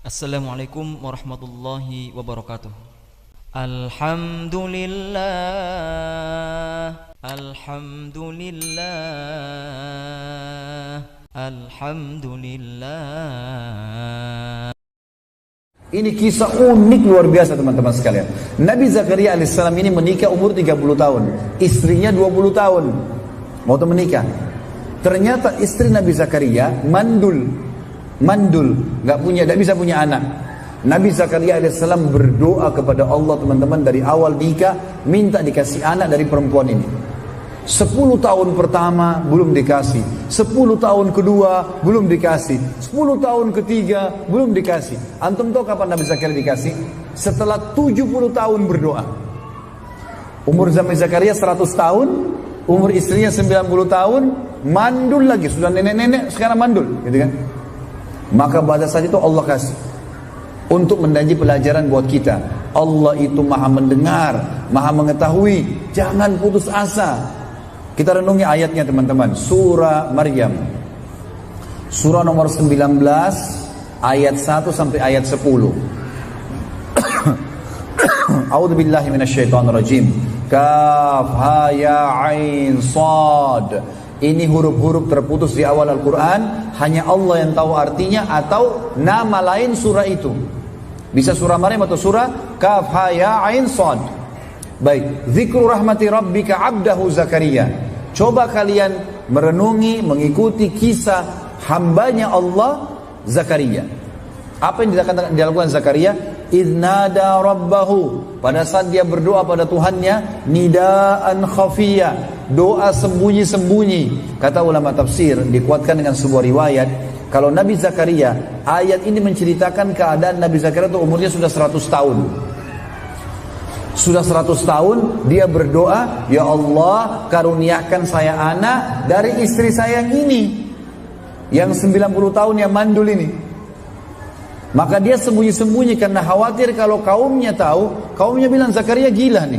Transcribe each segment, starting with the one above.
Assalamualaikum warahmatullahi wabarakatuh. Alhamdulillah, Alhamdulillah, Alhamdulillah. Ini kisah unik luar biasa teman-teman sekalian. Nabi Zakaria alaihissalam ini menikah umur 30 tahun. Istrinya 20 tahun. Mau menikah. Ternyata istri Nabi Zakaria mandul, tidak bisa punya anak. Nabi Zakaria alaihissalam berdoa kepada Allah teman-teman dari awal nikah, minta dikasih anak dari perempuan ini. 10 tahun pertama belum dikasih, 10 tahun kedua belum dikasih, 10 tahun ketiga belum dikasih. Antum tahu kapan Nabi Zakaria dikasih? Setelah 70 tahun berdoa. Umur Nabi Zakaria 100 tahun, umur istrinya 90 tahun, mandul lagi, sudah nenek-nenek sekarang mandul, gitu kan? Maka pada saat itu Allah kasih untuk menjadi pelajaran buat kita. Allah itu maha mendengar, maha mengetahui. Jangan putus asa. Kita renungi ayatnya teman-teman. Surah Maryam, surah nomor 19 ayat 1 sampai ayat 10. A'udzubillahi minasyaitonirrajim. Kaf ha ya ain sad. Ini huruf-huruf terputus di awal Al-Quran. Hanya Allah yang tahu artinya atau nama lain surah itu. Bisa surah Maryam atau surah Kaf ha ya ain sad. Baik, zikru rahmati rabbika abdahu Zakaria. Coba kalian merenungi, mengikuti kisah hambanya Allah Zakaria. Apa yang dilakukan Zakaria? Idnada rabbahu, pada saat dia berdoa pada Tuhannya, nidaan khafiyya, doa sembunyi-sembunyi. Kata ulama tafsir, dikuatkan dengan sebuah riwayat, kalau Nabi Zakaria, ayat ini menceritakan keadaan Nabi Zakaria itu umurnya sudah 100 tahun. Sudah 100 tahun dia berdoa, ya Allah karuniakan saya anak dari istri saya yang ini, yang 90 tahun yang mandul ini. Maka dia sembunyi-sembunyi karena khawatir kalau kaumnya tahu, kaumnya bilang Zakaria gila nih.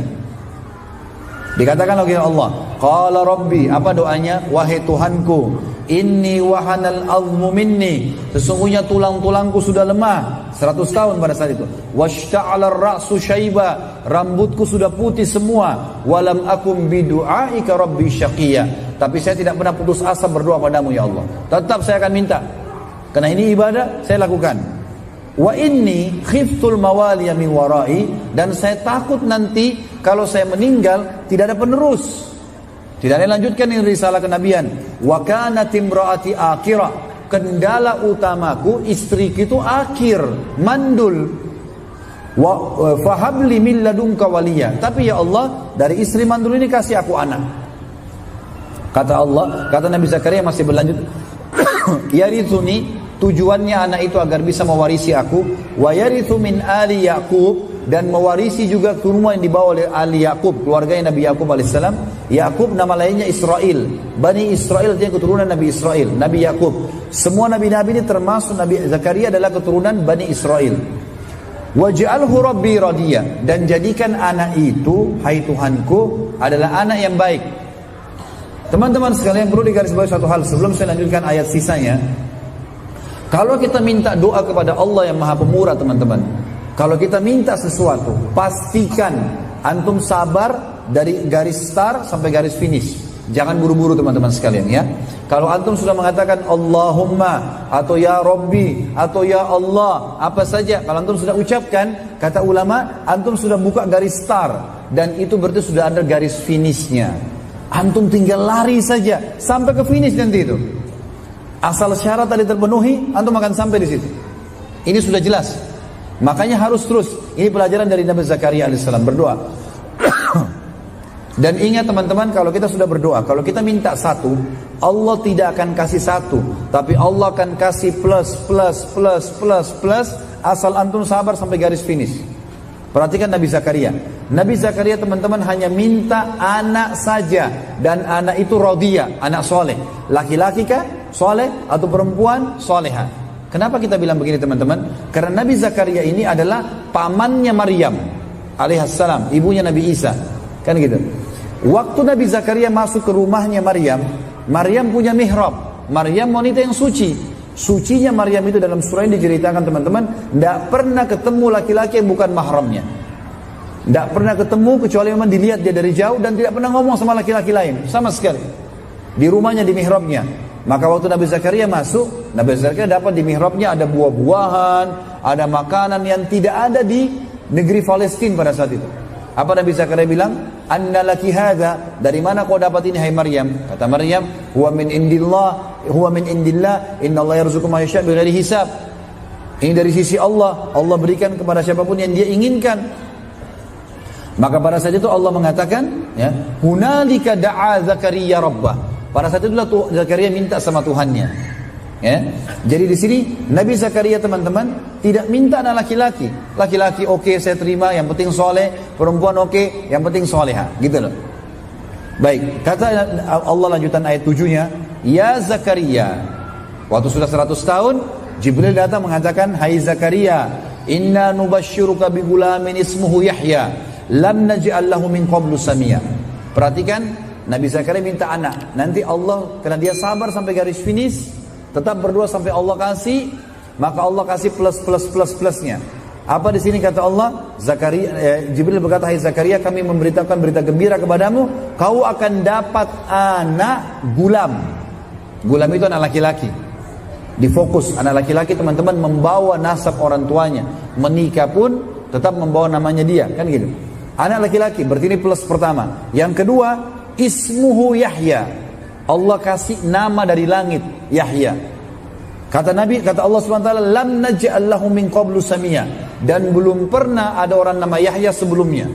Dikatakan oleh Allah, qala rabbi, apa doanya? Wahai Tuhanku, inni wahanal azmu minni, sesungguhnya tulang-tulangku sudah lemah. 100 tahun pada saat itu. Washta'ala ar-ra'su syaiba, rambutku sudah putih semua. Walam akum bidu'aika rabbi syaqiyya, tapi saya tidak pernah putus asa berdoa padamu ya Allah. Tetap saya akan minta. Karena ini ibadah, saya lakukan. Wa inni khiftul mawaliya min warai, dan saya takut nanti kalau saya meninggal tidak ada penerus, tidak ada yang lanjutkan ini risalah kenabian. Wa kanat imraati akhirah, kendala utamaku istriku itu akhir, mandul. Wa fahabli min ladunka waliya, tapi ya Allah dari istri mandul ini kasih aku anak. Kata Allah, kata Nabi Zakaria masih berlanjut, yarithuni, tujuannya anak itu agar bisa mewarisi aku, wa yarithu min ali Yaqub, dan mewarisi juga keturunan yang dibawa oleh ali Yaqub, keluarganya Nabi Yaqub alaihissalam. Yaqub nama lainnya Israel. Bani Israel dia keturunan Nabi Israel, Nabi Yaqub. Semua nabi-nabi ini termasuk Nabi Zakaria adalah keturunan Bani Israel. Waj'alhu rabbi radiya, dan jadikan anak itu, hai Tuhanku, adalah anak yang baik. Teman-teman sekalian, perlu digarisbawahi satu hal sebelum saya lanjutkan ayat sisanya. Kalau kita minta doa kepada Allah yang maha pemurah teman-teman, kalau kita minta sesuatu, pastikan antum sabar dari garis start sampai garis finish. Jangan buru-buru teman-teman sekalian ya. Kalau antum sudah mengatakan Allahumma atau ya Rabbi atau ya Allah, apa saja, kalau antum sudah ucapkan, kata ulama, antum sudah buka garis start, dan itu berarti sudah ada garis finishnya. Antum tinggal lari saja sampai ke finish nanti itu. Asal syarat tadi terpenuhi, antum akan sampai di situ. Ini sudah jelas. Makanya harus terus. Ini pelajaran dari Nabi Zakaria alaihissalam, berdoa. Dan ingat teman-teman, kalau kita sudah berdoa, kalau kita minta satu, Allah tidak akan kasih satu, tapi Allah akan kasih plus, asal antum sabar sampai garis finish. Perhatikan Nabi Zakaria. Nabi Zakaria teman-teman hanya minta anak saja, dan anak itu radiyah, anak soleh. Laki-laki kah? Soleh, atau perempuan soleha. Kenapa kita bilang begini teman-teman? Karena Nabi Zakaria ini adalah pamannya Maryam alaihissalam, ibunya Nabi Isa, kan gitu. Waktu Nabi Zakaria masuk ke rumahnya Maryam, Maryam punya mihrab. Maryam wanita yang suci. Sucinya Maryam itu dalam surah ini diceritakan teman-teman, tidak pernah ketemu laki-laki yang bukan mahramnya. Tidak pernah ketemu kecuali memang dilihat dia dari jauh, dan tidak pernah ngomong sama laki-laki lain sama sekali. Di rumahnya, di mihrabnya. Maka waktu Nabi Zakaria masuk, Nabi Zakaria dapat di mihrabnya ada buah-buahan, ada makanan yang tidak ada di negeri Palestina pada saat itu. Apa Nabi Zakaria bilang? Anna laki hadha, dari mana kau dapat ini hai Maryam? Kata Maryam, huwa min indillah, inna Allah yarzuqu ma yasha' bighairi hisab. Ini dari sisi Allah, Allah berikan kepada siapapun yang dia inginkan. Maka pada saat itu Allah mengatakan, ya, hunalika da'a Zakaria rabbah. Pada saat itulah Zakaria minta sama Tuhannya. Ya. Jadi di sini Nabi Zakaria teman-teman tidak minta anak laki-laki. Laki-laki oke, saya terima, yang penting soleh. Perempuan oke, yang penting soleha. Gitu loh. Baik, kata Allah lanjutan ayat 7-nya, ya Zakaria. Waktu sudah 100 tahun, Jibril datang mengatakan, hai Zakaria, inna nubashiruka bi gulamin ismuhu Yahya, lam naj'al lahu min qablu samia. Perhatikan, Nabi Zakaria minta anak. Nanti Allah, karena dia sabar sampai garis finish, tetap berdoa sampai Allah kasih, maka Allah kasih plusnya. Apa di sini kata Allah? Jibril berkata, hai Zakaria, kami memberitakan berita gembira kepadamu, kau akan dapat anak gulam. Gulam itu anak laki-laki. Difokus, anak laki-laki teman-teman membawa nasab orang tuanya. Menikah pun tetap membawa namanya dia, kan gitu. Anak laki-laki, berarti ini plus pertama. Yang kedua, ismuhu Yahya. Allah kasih nama dari langit, Yahya. Kata Nabi, kata Allah SWT, lam naj'al lahu min qablu samia. Dan belum pernah ada orang nama Yahya sebelumnya.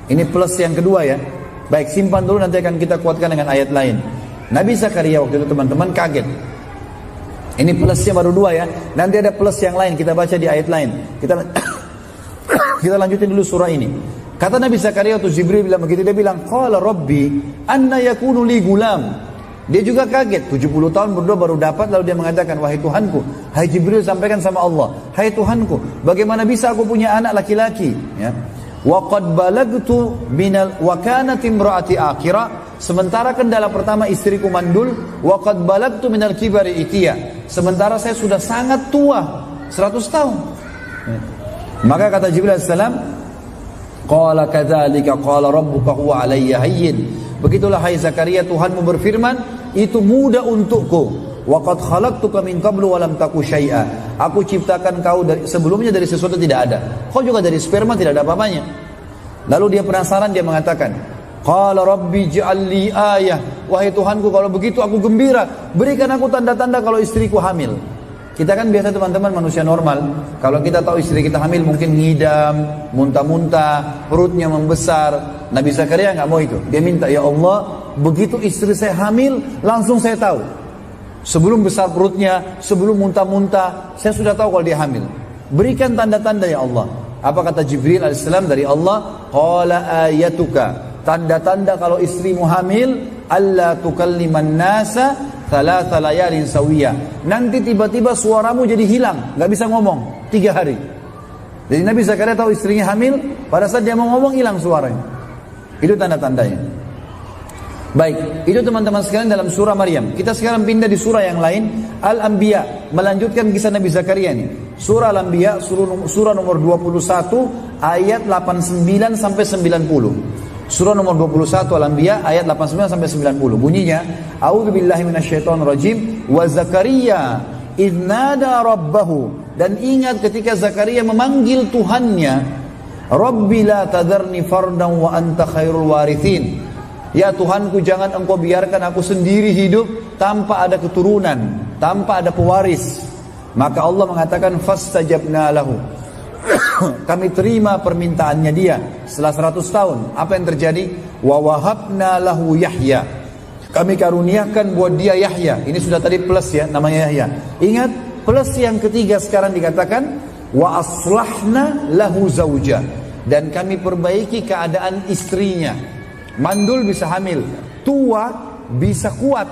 Ini plus yang kedua ya. Baik, simpan dulu, nanti akan kita kuatkan dengan ayat lain. Nabi Zakaria waktu itu teman-teman kaget. Ini plusnya baru 2 ya. Nanti ada plus yang lain, kita baca di ayat lain. Kita lanjutin dulu surah ini. Kata Nabi Zakaria waktu Jibril bilang begitu, dia bilang, qala rabbi anna yakunu li gulam. Dia juga kaget, 70 tahun berdoa baru dapat, lalu dia mengatakan, wahai Tuhanku, hai Jibril sampaikan sama Allah, hai Tuhanku, bagaimana bisa aku punya anak laki-laki? Ya. Wa qad balagtu minal wa kanat imraati akhira, sementara kendala pertama istriku mandul, wa qad balagtu minal kibari itiya, sementara saya sudah sangat tua, 100 tahun. Ya. Maka kata Jibril alaihissalam, qala kadzalika qala rabbuka huwa alayya hayyin. Begitulah hai Zakaria, Tuhanmu berfirman, itu mudah untukku. Wa qad khalaqtuka min qablu wa lam taku syai'a. Aku ciptakan kau sebelumnya dari sesuatu tidak ada. Kau juga dari sperma tidak ada apa-apanya. Lalu dia penasaran, dia mengatakan, qala rabbi ij'al li ayah. Wahai Tuhanku, kalau begitu aku gembira, berikan aku tanda-tanda kalau istriku hamil. Kita kan biasa teman-teman manusia normal, kalau kita tahu istri kita hamil mungkin ngidam, muntah-muntah, perutnya membesar. Nabi Zakaria nggak mau itu. Dia minta, ya Allah, begitu istri saya hamil, langsung saya tahu. Sebelum besar perutnya, sebelum muntah-muntah, saya sudah tahu kalau dia hamil. Berikan tanda-tanda ya Allah. Apa kata Jibril alaihissalam dari Allah? Qala ayatuka, tanda-tanda kalau istrimu hamil, alla tukalliman nasa thalatha layalin sawiyah. Nanti tiba-tiba suaramu jadi hilang, nggak bisa ngomong 3 hari. Jadi Nabi Zakaria tahu istrinya hamil, pada saat dia mau ngomong hilang suaranya. Itu tanda-tandanya. Baik, itu teman-teman sekalian dalam surah Maryam. Kita sekarang pindah di surah yang lain, Al-Anbiya, melanjutkan kisah Nabi Zakaria ini. Surah Al-Anbiya, surah nomor 21 ayat 89 sampai 90. Surah nomor 21 Al-Anbiya ayat 89 sampai 90. Bunyinya, a'udzubillahi minasyaitonirrajim, wa Zakaria idz nada rabbahu. Dan ingat ketika Zakaria memanggil Tuhannya, Rabbi la tadharni fardan wa anta khairul warithin. Ya Tuhanku, jangan engkau biarkan aku sendiri hidup tanpa ada keturunan, tanpa ada pewaris. Maka Allah mengatakan fastajabna lahu. Kami terima permintaannya dia setelah 100 tahun. Apa yang terjadi? Wa wahabna lahu Yahya. Kami karuniakan buat dia Yahya. Ini sudah tadi plus ya, namanya Yahya. Ingat, plus yang ketiga sekarang dikatakan wa aslahna lahu zauja. Dan kami perbaiki keadaan istrinya. Mandul bisa hamil, tua bisa kuat.